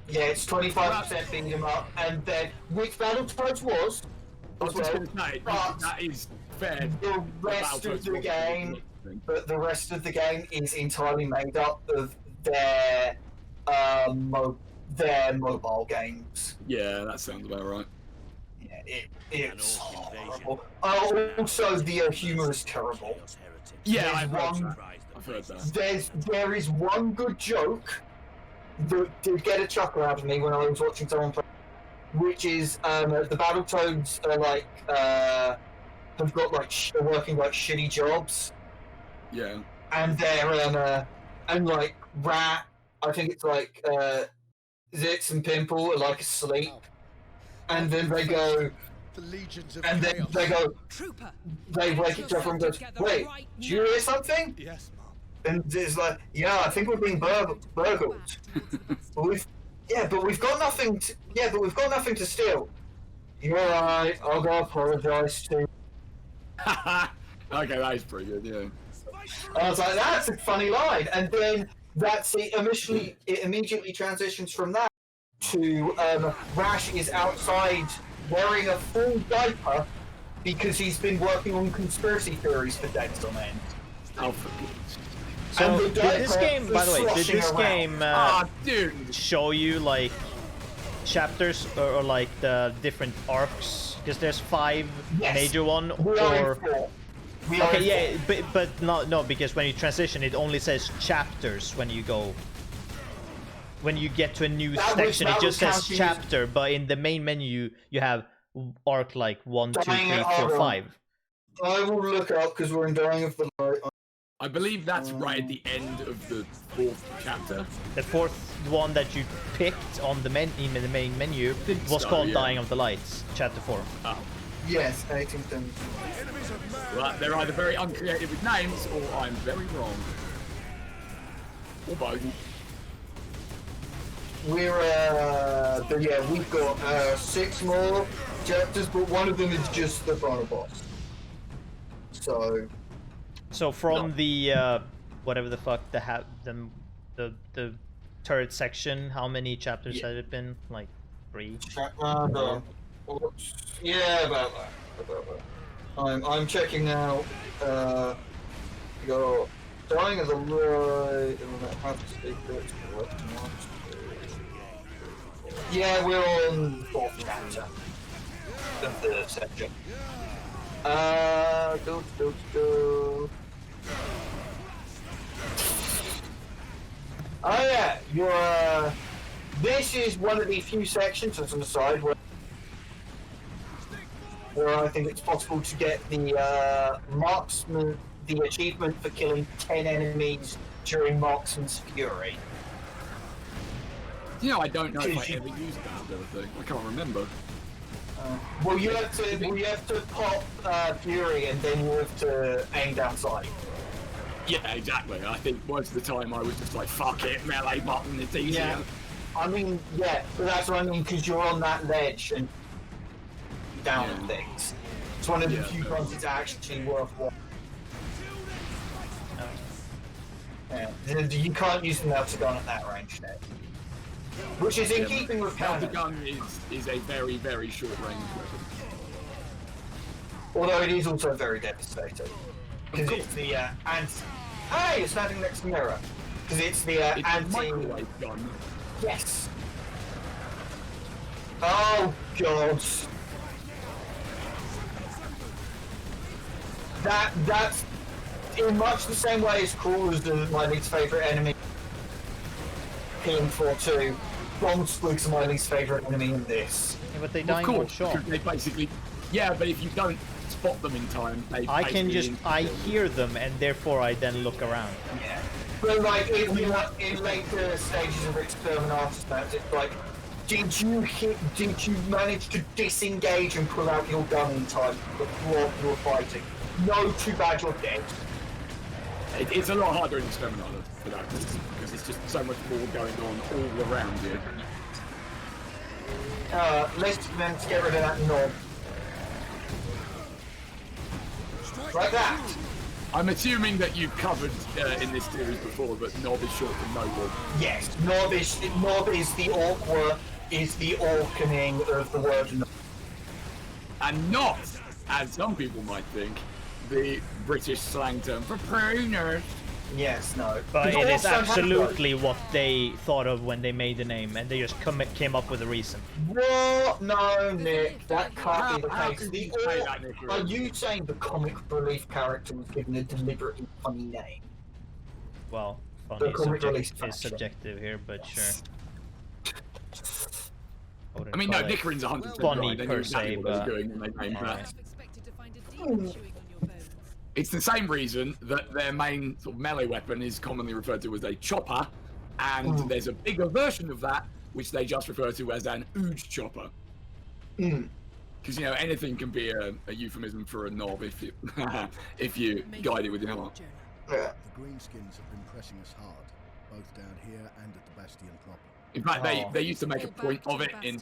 Yeah, it's 25% beating them up, and then which Battletoads was? I was just going to say that is fair. The rest of the game, but the rest of the game is entirely made up of their mobile games. Yeah, that sounds about right. Yeah, it's horrible. Also, the humor is terrible. Yeah, I've heard that. There is one good joke that did get a chuckle out of me when I was watching someone play, which is the Battletoads are like have got like are working like shitty jobs. Yeah. And they're and like Rat, I think it's like Zitz and Pimple are like asleep, and then they go. And then they go, Trooper, they wake each other and goes, wait, do you hear something? Yes, Mom. And it's like, yeah, I think we're being burgled. But we've got nothing to steal. You're right, I'll go apologise to you. Okay, that is pretty good, yeah. I was like, that's a funny line. And then it immediately transitions from that to Rash is outside wearing a full diaper because he's been working on conspiracy theories for days on end. Oh, for goodness. So did this game, by the way, did this game show you like chapters or like the different arcs? Because there's 5 major one or. Okay, yeah, but no, because when you transition, it only says chapters when you go. When you get to a new section, it just says chapter, but in the main menu, you have arc like 1, 2, 3, 4, 5. I will look up because we're in Dying of the Light. I believe that's right at the end of the 4th chapter. The 4th one that you picked on the in the main menu was called Dying of the Lights, chapter 4. Oh. Yes, 18th. Well, they're either very uncreative with names, or I'm very wrong. Or both. We've got 6 more chapters, but one of them is just the final boss. So from the whatever the fuck the turret section, how many chapters had it been? Like 3? Yeah, about that. I'm checking now. Your Dying of the Light. Yeah, we're on 4th chapter of the section. Oh yeah, you're. This is one of the few sections that's on the side where I think it's possible to get the marksman, the achievement for killing 10 enemies during Marksman's Fury. You know, I don't know if I ever used that ability. I can't remember. Well, you have to pop Fury, and then you have to aim down sight. Yeah, exactly. I think most of the time I was just like, fuck it, melee button, it's easier. Yeah. I mean, yeah, but that's what I mean, because you're on that ledge and down and things. It's one of the few times it's actually worthwhile. Yeah. You can't use the melter gun at that range now. Which is in keeping with melter gun is a very, very short range weapon. Although it is also very devastating. Because it's the Hey, it's standing next to the mirror. Because it's the microwave gun. Yes. Oh god. That's in much the same way as Crawl is my least favourite enemy. PM42. Bomb Squigs are my least favourite enemy in this. Yeah, but they die in one shot. They basically, yeah, but if you don't spot them in time, I hear them and therefore I then look around. Yeah. But like in later stages of Exterminatus maps, it's like, did you manage to disengage and pull out your gun in time before you were fighting? No, too bad you're dead. It's a lot harder in Exterminatus for that, because it's just so much more going on all around you. Let's then get rid of that knob. Like that. I'm assuming that you've covered in this series before that Nob is short for noble. Yes, Nob is the orkening of the word Nob. And not, as some people might think, the British slang term for pruners. Yes, no. But it is absolutely what they thought of when they made the name, and they just came up with a reason. What? No, Nick, that can't be the case. Are you saying the comic relief character was given a deliberately funny name? Well, funny is subjective here, but sure. I mean, no, Nickering's 100% funny right. per se, but... Doing when they named that. It's the same reason that their main sort of melee weapon is commonly referred to as a chopper, and there's a bigger version of that which they just refer to as an ooge chopper. Because you know anything can be a euphemism for a knob if you if you guide it with your heart. Yeah. The greenskins have been pressing us hard, both down here and at the Bastion proper. In fact, they used to make a point of it in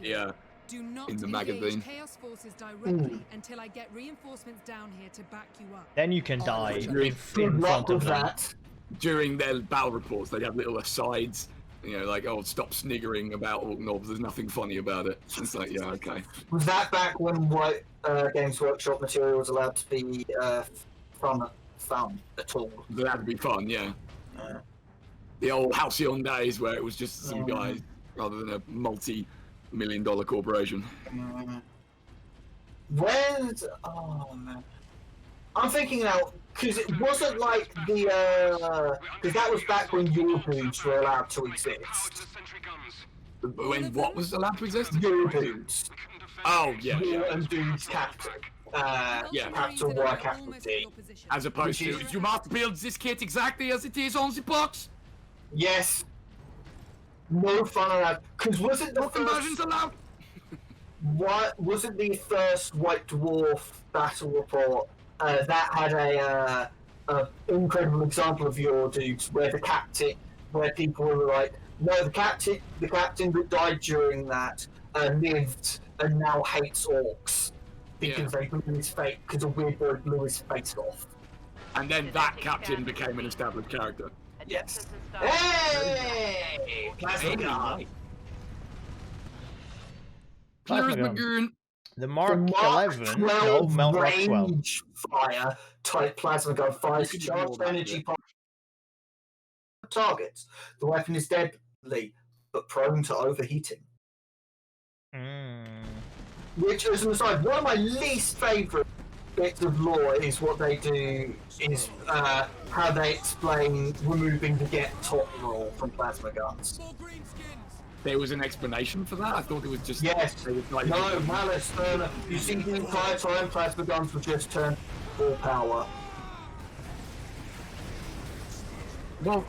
the magazine. Chaos forces directly until I get reinforcements down here to back you up. Then you can die in front of that. During their battle reports, they'd have little asides, you know, like, "Oh, stop sniggering about orc knobs. There's nothing funny about it." It's like, yeah, okay. Was that back when Games Workshop material was allowed to be fun at all? That'd be fun, yeah. The old Halcyon days where it was just some guys rather than a multi-million-dollar corporation. Oh man, I'm thinking now because it wasn't like the because that was back when your boots were allowed to exist. When what was allowed to exist? Your boots. Oh yeah. And dudes capital. Capital Y, capital D. As opposed to you must build this kit exactly as it is on the box. Yes. No fun allowed. Because wasn't the conversions allowed? What wasn't the first White Dwarf battle report that had a incredible example of your dudes where people were like, no, the captain that died during that lived and now hates orcs because they blew his face because a weird bird blew his face off. And then that captain became an established character. Yes. Hey! Plasma gun. The Mark 11, no, Mark 12. Range fire type plasma gun fires charged energy targets. The weapon is deadly, but prone to overheating. Which, as an aside, one of my least favourite bits of lore is what they do is how they explain removing the get top roll from plasma guns. There was an explanation for that? I thought it was just... Yes. No, Malice. You see, the entire time plasma guns were just turned full power. Well,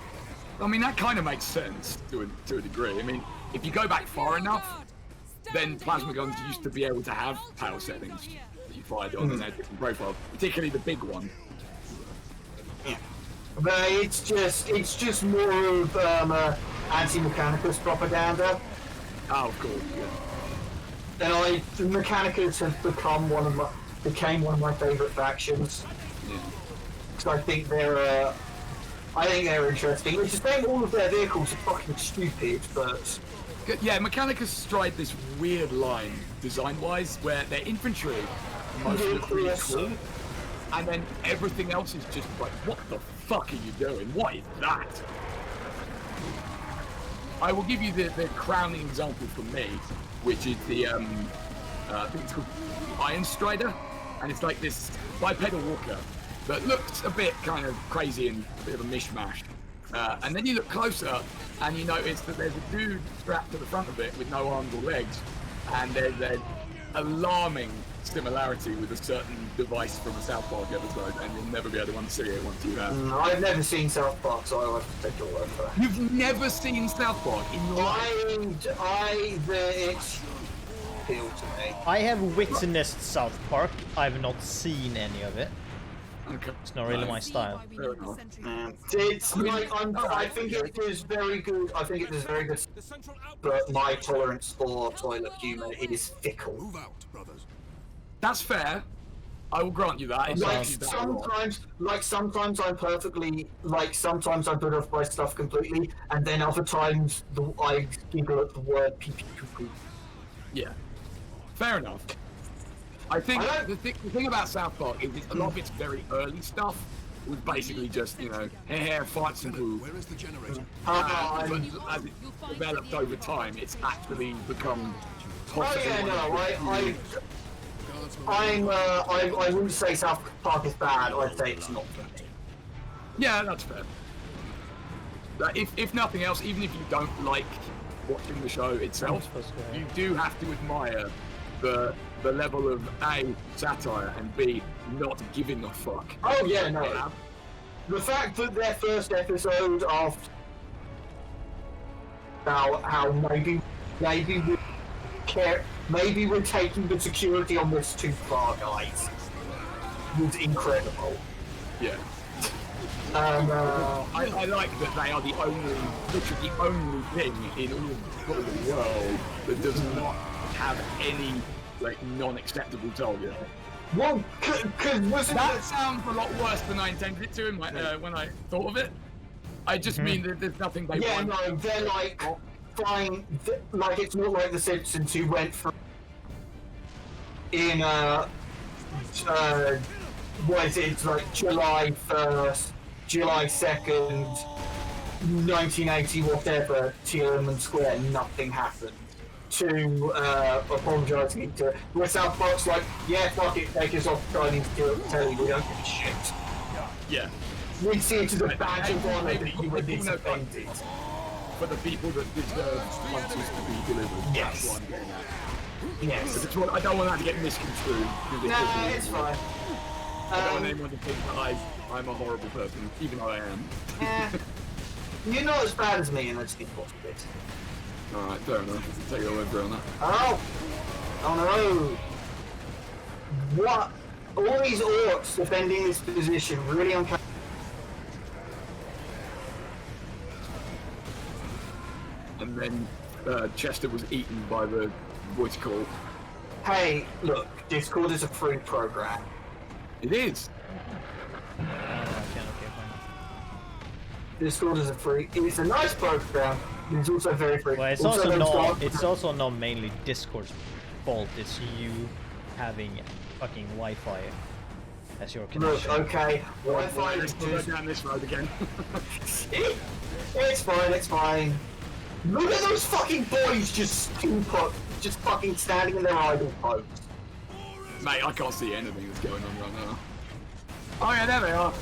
I mean, that kind of makes sense to a degree. I mean, if you go back far enough, then plasma guns used to be able to have power settings that you fired on their different profiles, particularly the big one. Yeah. But it's just more of anti-Mechanicus propaganda. Oh, of course, yeah. And the Mechanicus have became one of my favourite factions. Yeah. Because I think they're interesting. It's just saying all of their vehicles are fucking stupid, but yeah, Mechanicus stride this weird line design-wise where their infantry mostly look really cool, and then everything else is just like, what the fuck are you doing? What is that? I will give you the crowning example for me, which is the I think it's called Iron Strider, and it's like this bipedal walker that looks a bit kind of crazy and a bit of a mishmash. And then you look closer and you notice that there's a dude strapped to the front of it with no arms or legs, and there's an alarming similarity with a certain device from a South Park episode, and you'll never be able to unsee it once you have. I've never seen South Park, so I'll have to take your word for that. You've never seen South Park in your life? It's appealed to me. I have witnessed South Park. I've not seen any of it. Okay. It's not really my style. It's like I think it is very good. I think it is very good, but my tolerance for toilet humor is fickle. Move out, brothers. That's fair. I will grant you that. It's Like actually that a lot. sometimes I'm perfectly, like sometimes I'm put off by stuff completely, and then other times I giggle at the word pee pee poo poo. Yeah, fair enough. I think the thing about South Park is a lot of its very early stuff was basically just, you know, fights and poo. Where is the generator? But as it developed over time, it's actually become possible. I wouldn't say South Park is bad. I'd say it's not bad. Yeah, that's fair. If nothing else, even if you don't like watching the show itself, you do have to admire the level of A, satire, and B, not giving a fuck. Oh yeah, no. Yeah. The fact that their first episode after how maybe we're taking the security on this too far, guys, was incredible. Yeah. I like that they are literally the only thing in all of the world that does not have any like non-acceptable target. Well, cause that sounds a lot worse than I intended it to when I thought of it. I just mean that there's nothing they want. Yeah, no, they're like fine. Like it's not like the Simpsons who went from in what is it? It's like July 1st, July 2nd, 1980, whatever, Tiananmen Square, nothing happened. To apologising to where South Park's like, yeah, fuck it, take us off Chinese telly, we don't give a shit. Yeah. We see it as a badge of honour that you were this offended. For the people that deserve punches to be delivered. Yes. That's what I'm getting at. Yes. I don't want that to get misconstrued. Nah, it's fine. I don't want anyone to think that I'm a horrible person, even though I am. Yeah. You're not as bad as me, and let's get off a bit. Alright, fair enough. Take your word for it on that. Oh! Oh no! What? All these orcs defending this position really uncomfortable. And then Chester was eaten by the voice call. Hey, look, Discord is a free program. It is. Okay, fine. Discord is it's a nice program, but it's also very free. Well, it's also not mainly Discord's fault. It's you having fucking Wi-Fi as your connection. Look, okay, Wi-Fi is Let's go down this road again. It's fine, it's fine. Look at those fucking boys just fucking standing in their idle pose. Mate, I can't see anything that's going on right now. Oh yeah, there they are.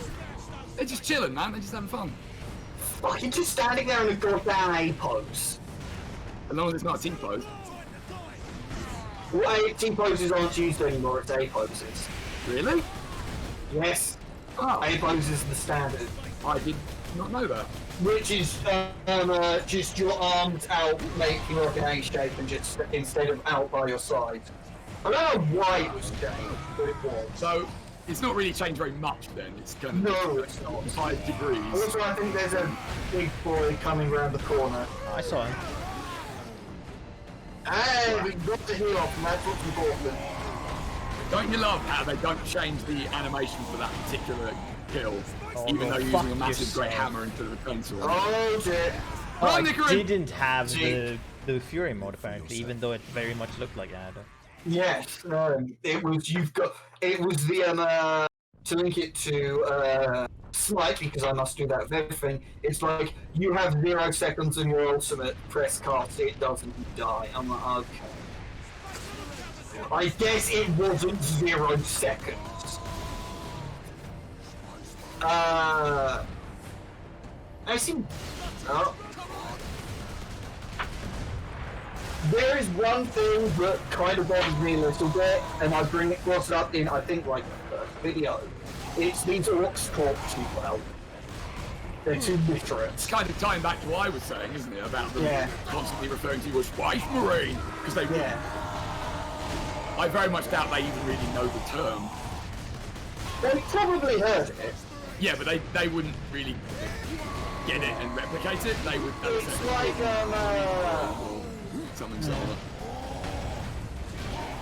They're just chilling, man. They're just having fun. Fucking just standing there in a goddamn A pose. As long as it's not a team pose. Well, team poses aren't used anymore, it's A poses. Really? Yes. Oh. A poses is the standard. I did not know that. Which is just your arms out making like an A shape and just instead of out by your side. I don't know why it was changed, but it was. So it's not really changed very much then. It's kind of no, it's not. 5 degrees. Also, I think there's a big boy coming around the corner. I saw him. And we got the heal off, and that's what's important. Don't you love how they don't change the animation for that particular kill, even though you're using a massive great hammer instead of a pencil? Oh shit! Oh, I didn't have the Fury mode apparently, even though it very much looked like that. Yes, it was. It was the to link it to Smite, because I must do that with everything. It's like you have 0 seconds in your ultimate. Press cast, it doesn't, you die. I'm like, okay. I guess it wasn't 0 seconds. I seem. Oh. There is one thing that kind of bothers me a little bit, and I brought it up in, I think, like the first video. It's these orcs talk too well. They're too literate. It's kind of tying back to what I was saying, isn't it? About them constantly referring to you as Space Marine, because they wouldn't. I very much doubt they even really know the term. They probably heard it. Yeah, but they wouldn't really get it and replicate it. They would. It's like something similar.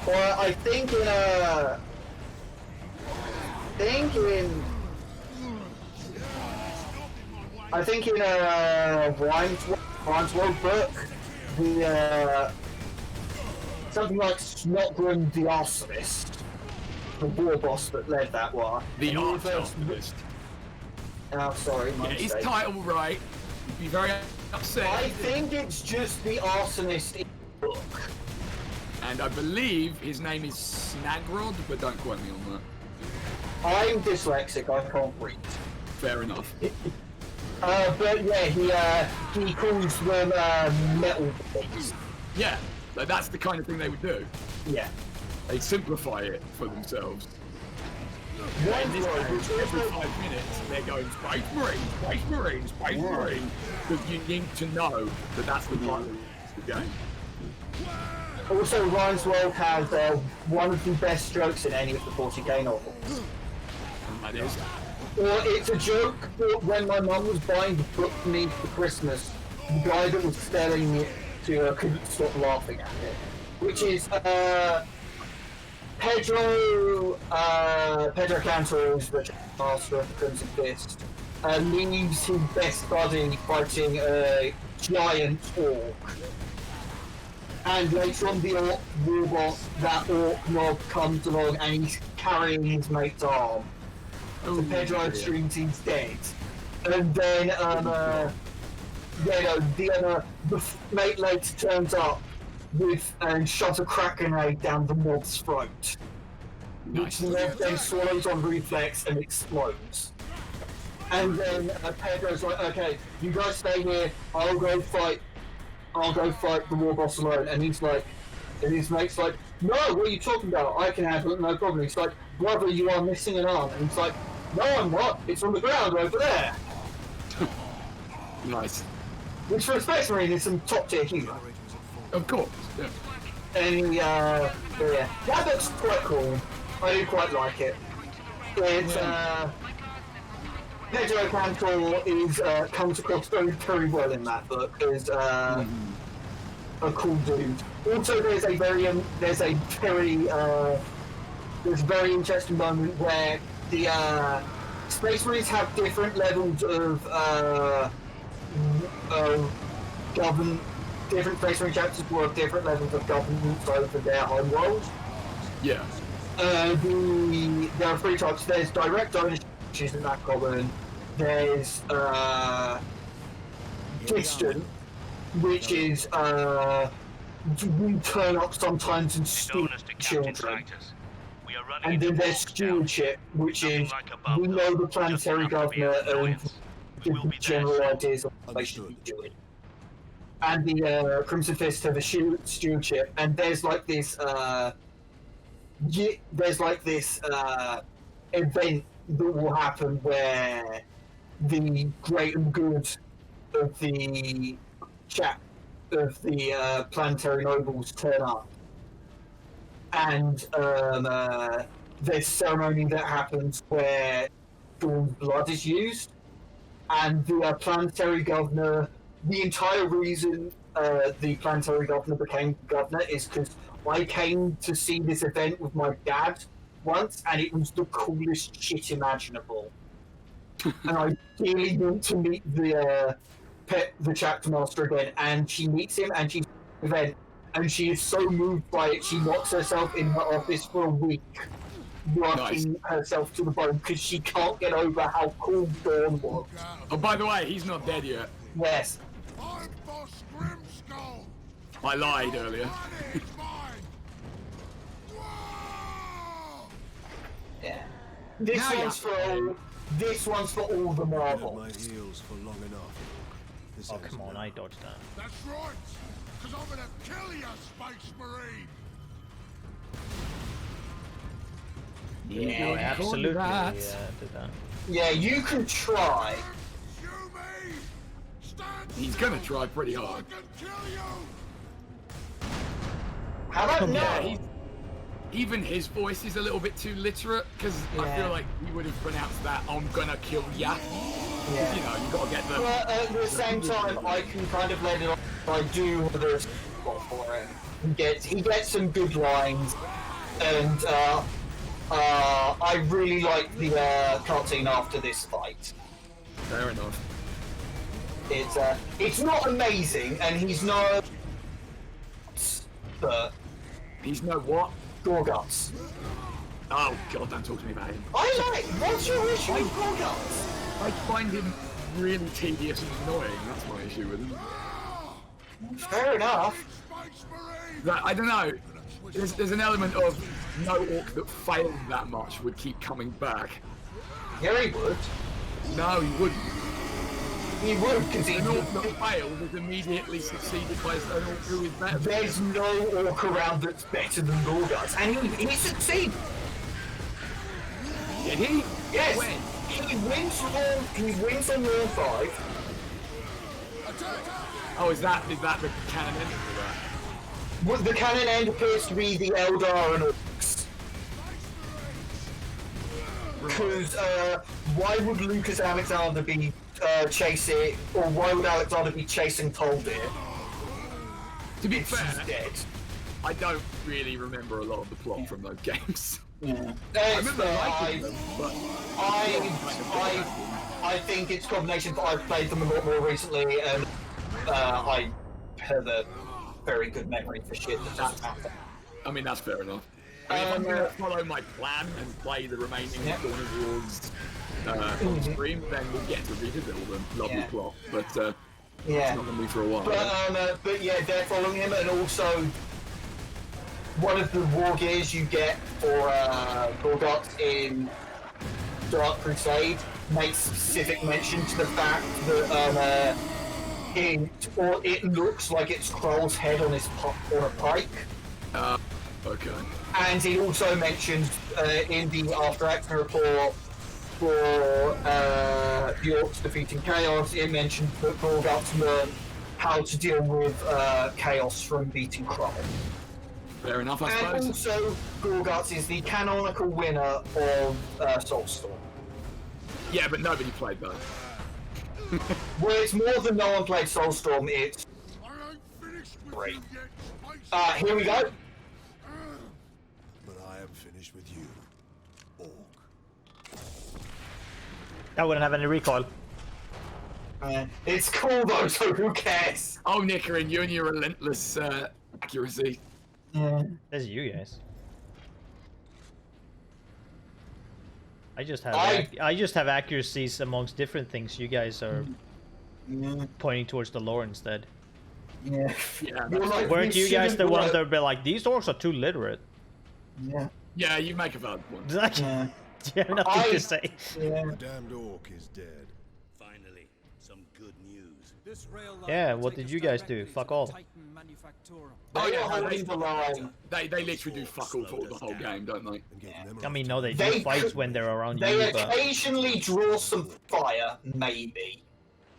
Or I think in think in a Rhymes book, the something like Snotgrim the Arsonist, the war boss that led that war. The Arsonist. Oh, sorry, my his mistake. title right. You'd be very upset. I think it's just the Arsonist in the book. And I believe his name is Snagrod, but don't quote me on that. I'm dyslexic, I can't read. Fair enough. But yeah, he calls them metal things. Yeah, like that's the kind of thing they would do. Yeah. They simplify it for themselves. One In this word, game, which every also- 5 minutes, they're going Space Marine, Space Marine, Space Marine. Because you need to know that that's the part of the game. Also, Ryan's World has one of the best jokes in any of the 40k novels. And that is. Or it's a joke that when my mum was buying the book for me for Christmas, the guy that was selling it to her couldn't stop laughing at it. Which is, Pedro Cantor is the master of the Crimson Fist, leaves his best buddy fighting a giant orc. And later on the orc robot, that orc mob comes along and he's carrying his mate's arm. So Pedro assumes he's dead. And then, the mate later turns up and shoves a crack grenade down the mob's throat. Which the mob then swallows on reflex and explodes. And then Pedro's like, okay, you guys stay here, I'll go fight the war boss alone. And he's like, and his mate's like, no, what are you talking about? I can handle it, no problem. He's like, brother, you are missing an arm. And he's like, no, I'm not. It's on the ground over there. Nice. Which for a Space Marine is some top tier humour. Of course. Yeah. And yeah, that looks quite cool. I do quite like it. It's Pedro Cantor comes across very, very well in that book as a cool dude. Also, there's a very interesting moment where the Space Marines have different levels of government. Different Space Marine chapters will have different levels of governance over their home world. Yeah. There are 3 types. There's direct ownership, which isn't that common. There's distant, which is we turn up sometimes and steal children. And then there's stewardship, which is we know the planetary governor and give the general ideas of what they should be doing. And the Crimson Fist have a stewardship, and there's like this event that will happen where the great and good of the planetary nobles turn up, and there's ceremony that happens where Dawn's blood is used, and the planetary governor. The entire reason the planetary governor became governor is because I came to see this event with my dad once, and it was the coolest shit imaginable. And I really want to meet the chapter master again, and she meets him, and she's at the event, and she is so moved by it, she locks herself in her office for a week, working herself to the bone, because she can't get over how cool Dawn was. Oh, by the way, he's not dead yet. Yes. I'm Boss Grimskull. I lied earlier. Yeah. This one's for all the marbles. My heels for long enough. Oh, come on, I dodged that. That's right, because I'm gonna kill you, Space Marine. Yeah, Yeah, absolutely. that. Did that. Yeah, you can try. You me. Stand He's gonna try pretty hard. I can kill you. How about Yeah, now? even his voice is a little bit too literate, because I Yeah. feel like he would have pronounced that, I'm gonna kill ya. Yeah. You know, you gotta get the... But at the same time, I can kind of let it off. I do have a spot for him. He gets some good lines, and I really like the cutscene after this fight. Fair enough. It's not amazing, and he's no... But... He's no what? Gorguts. Oh god, don't talk to me about him. I like... What's your issue with Gorguts? I find him really tedious and annoying, that's my issue with him. Fair enough. I don't know. There's an element of no orc that failed that much would keep coming back. Yeah, he would. No, he wouldn't. He would, because he An orc that failed is immediately succeeded by an orc who is better. There's no orc around that's better than Gorguts, and he succeeded. Did he? Yes. When? He wins on Law 5. Oh, is that the canon ending for that? Well, the canon end appears to be the Eldar and Orcs. Because why would Lucas Alexander be chasing, or why would Alexander be chasing Toldir? To be She's fair, dead. I don't really remember a lot of the plot from those games. Yeah. I remember liking them, but I think it's a combination, but I've played them a lot more recently, and I have a very good memory for shit that doesn't happen. I mean, that's fair enough. I mean, if I'm going to follow my plan and play the remaining Dawn of Wars on stream, then we'll get to revisit all the lovely plot. But it's not going to be for a while. But yeah, they're following him, and also one of the war gears you get for Gorguts in Dark Crusade makes specific mention to the fact that it looks like it's Kroll's head on a pike. Okay. And he also mentions in the After Action report for the Orcs defeating Chaos, it mentioned that Gorguts learned how to deal with Chaos from beating Kroll. Fair enough, I And suppose. also, Gorguts is the canonical winner of Soulstorm. Yeah, but nobody played those. Well, it's more than no one played Soulstorm, it's great. Here we go. But I am finished with you, Orc. I wouldn't have any recoil. It's cool though, so who cares? Oh, Nickerin, you and your relentless accuracy. That's you guys. I just have I just have accuracies amongst different things. You guys are pointing towards the lore instead. Yeah. Like, weren't you guys the one that would be like, these orcs are too literate? Yeah, you make a valid point. Do you have nothing to say? The damned Orc is dead. Finally, some good news. Yeah, what did you guys do? Fuck all. Oh yeah, holding the line. they literally do fuck all for the whole game, don't they? I mean, no, they do fights when they're around you, They but... occasionally draw some fire, maybe.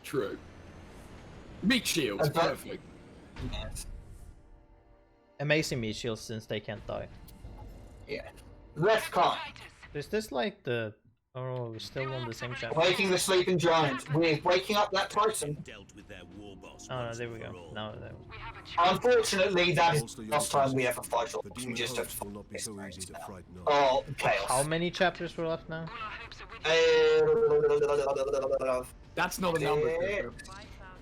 True. Meat shields, perfect. Yes. Amazing meat shields since they can't die. Yeah. Left con. Is this like the... Oh, we're still on the same chapter. Waking the sleeping giant. We're waking up that Titan. Dealt with their war boss. Oh, no, there we go. No, there. Unfortunately, that is the last time we ever fight orcs. We just have to will not be so easy to frighten off. Oh, chaos. How many chapters were left now? That's not a number.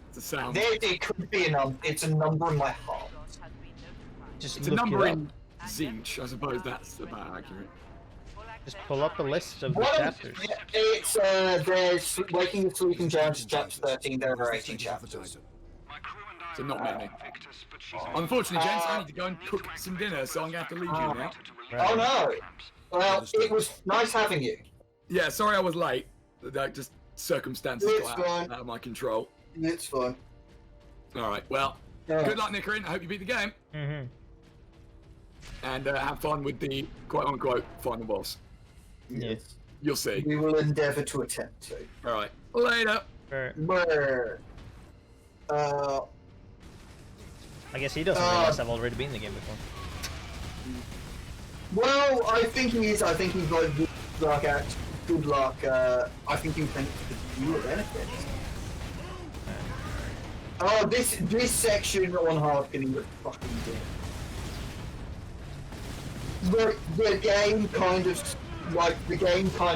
It's a sound. It could be a number. It's a number in my heart. Just It's a look number it up. in Zinch, I suppose that's about accurate. Just pull up a list of the What chapters. It's there's Waking the Sleeping Giants, chapter 13. There are 18 chapters. So not many. Unfortunately, gents, I need to go and cook some dinner, so I'm gonna have to leave you now. Oh no! Well, it was nice having you. Yeah, sorry I was late. Just circumstances It's got fine. out of my control. It's fun. Alright, well, good luck, Nickerin. I hope you beat the game. Mm-hmm. And have fun with the quote-unquote final boss. Yes. You'll see. We will endeavour to attempt to. Alright, later. Brr. I guess he doesn't realize I've already been in the game before. Well, I think he's like good luck at good luck. I think he thinks the viewer benefits. Oh, this section on Harping was fucking good. the game kind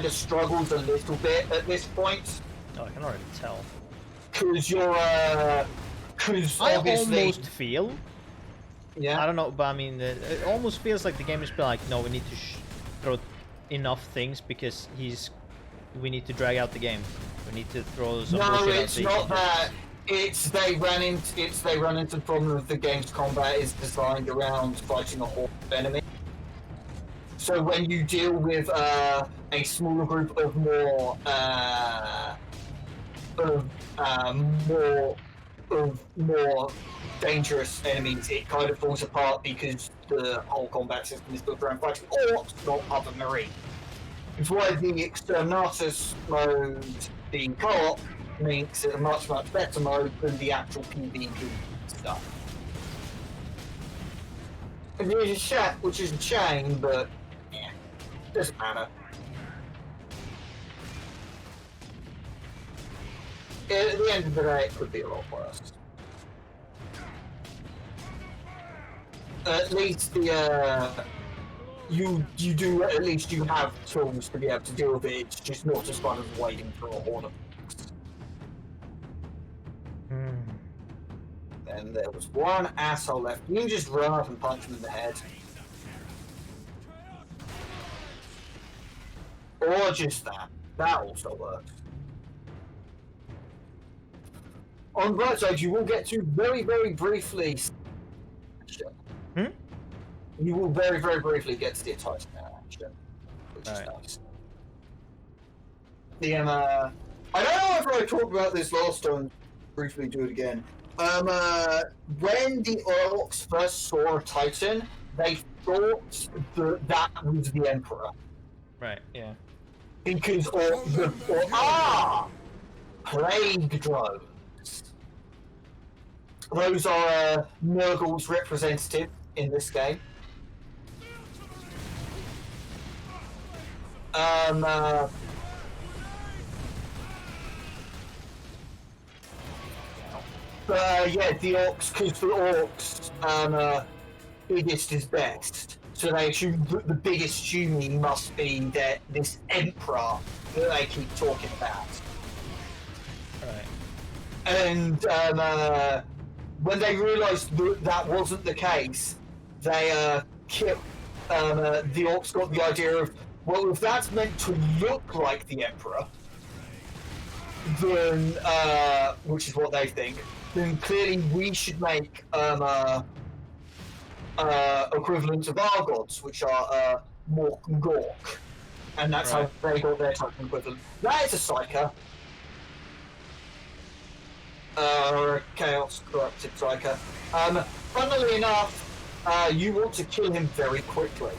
of struggles a little bit at this point. Oh, I can already tell. Because because I obviously, almost feel. yeah. I don't know, but I mean, it almost feels like the game is like, no, we need to throw enough things because we need to drag out the game. We need to throw some No, bullshit out it's so you not can that. They run into the problem of the game's combat is designed around fighting a horde of enemies. So when you deal with a smaller group of more dangerous enemies, it kind of falls apart because the whole combat system is built around fighting orcs, not other marine. It's why the Exterminatus mode being co-op makes it a much better mode than the actual PvP stuff. Which is a shame, but yeah, doesn't matter. At the end of the day, it could be a lot worse. At least you have tools to be able to deal with it. It's just not as fun as waiting for a horde of things. And there was one asshole left. You can just run up and punch him in the head. Or just that. That also works. On the bright side, you will get to very, very briefly. You will very, very briefly get to the Titan action, which is nice. I don't know if I talked about this last time. Briefly do it again. When the orcs first saw a Titan, they thought that was the Emperor. Right. Yeah. Because plague drones. Those are Nurgle's representative in this game. Yeah, the orcs, because the orcs, biggest is best. So they assume that the biggest human must be this emperor that they keep talking about. Right. And when they realised that wasn't the case, they the orcs got the idea of, well, if that's meant to look like the emperor, then which is what they think, then clearly we should make equivalents of our gods, which are Mork and Gork, and that's how they got their Titan equivalent. That is a Psyker. Or a Chaos Corrupted Psyker. Funnily enough, you want to kill him very quickly.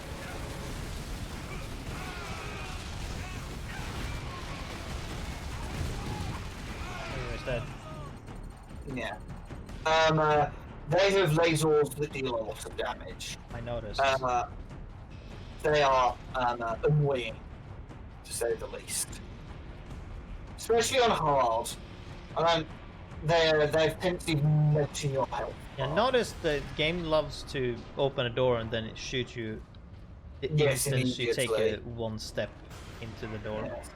Dead. Yeah. They have lasers that deal a lot of damage. I noticed. They are annoying, to say the least. Especially on hard. They've tendency melting your health. Yeah, notice the game loves to open a door and then it shoots you the instant you take one step into the door. Yes.